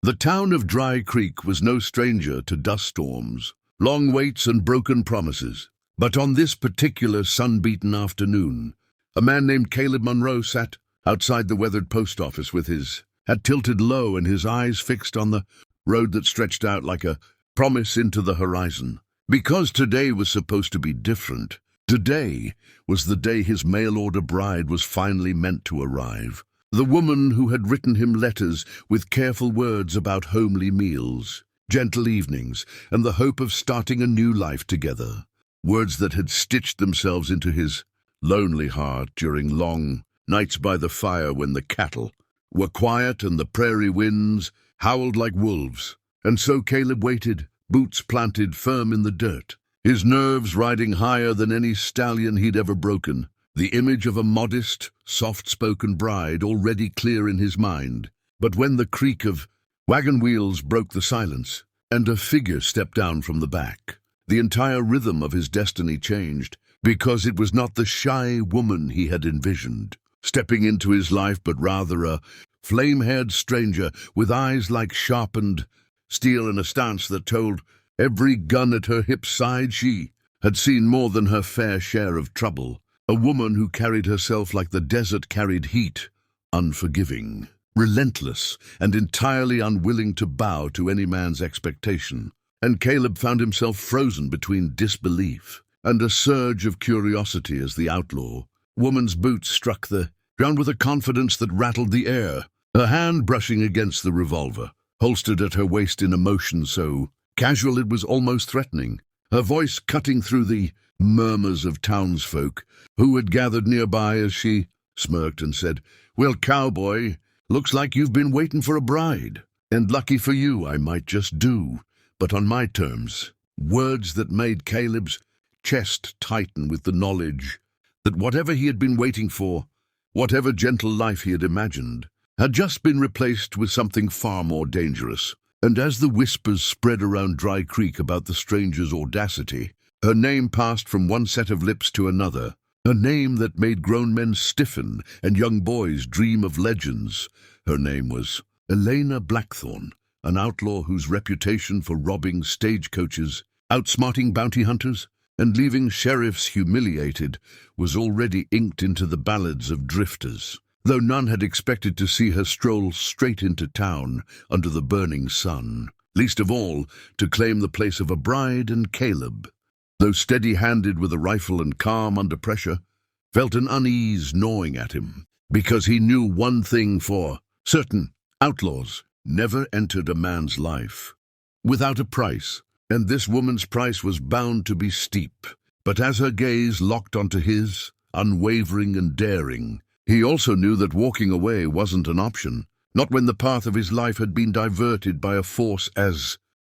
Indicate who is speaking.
Speaker 1: The town of Dry Creek was no stranger to dust storms, long waits and broken promises. But on this particular sun-beaten afternoon, a man named Caleb Monroe sat outside the weathered post office with his head tilted low and his eyes fixed on the road that stretched out like a promise into the horizon. Because today was supposed to be different, today was the day his mail-order bride was finally meant to arrive. The woman who had written him letters with careful words about homely meals, gentle evenings, and the hope of starting a new life together. Words that had stitched themselves into his lonely heart during long nights by the fire when the cattle were quiet and the prairie winds howled like wolves. And so Caleb waited, boots planted firm in the dirt, his nerves riding higher than any stallion he'd ever broken. The image of a modest, soft-spoken bride already clear in his mind. But when the creak of wagon wheels broke the silence, and a figure stepped down from the back, the entire rhythm of his destiny changed, because it was not the shy woman he had envisioned stepping into his life, but rather a flame-haired stranger with eyes like sharpened steel and a stance that told every gun at her hip's side she had seen more than her fair share of trouble. A woman who carried herself like the desert carried heat, unforgiving, relentless, and entirely unwilling to bow to any man's expectation. And Caleb found himself frozen between disbelief and a surge of curiosity as the outlaw woman's boots struck the ground with a confidence that rattled the air, her hand brushing against the revolver, holstered at her waist in a motion so casual it was almost threatening, her voice cutting through the murmurs of townsfolk who had gathered nearby as she smirked and said, "Well, Cowboy, looks like you've been waiting for a bride. And lucky for you, I might just do, but on my terms." Words that made Caleb's chest tighten with the knowledge that whatever he had been waiting for, whatever gentle life he had imagined, had just been replaced with something far more dangerous. And as the whispers spread around Dry Creek about the stranger's audacity, her name passed from one set of lips to another, a name that made grown men stiffen and young boys dream of legends. Her name was Elena Blackthorne, an outlaw whose reputation for robbing stagecoaches, outsmarting bounty hunters, and leaving sheriffs humiliated was already inked into the ballads of drifters, though none had expected to see her stroll straight into town under the burning sun, least of all to claim the place of a bride. And Caleb, though steady-handed with a rifle and calm under pressure, felt an unease gnawing at him, because he knew one thing for certain: outlaws never entered a man's life without a price, and this woman's price was bound to be steep. But as her gaze locked onto his, unwavering and daring, he also knew that walking away wasn't an option, not when the path of his life had been diverted by a force as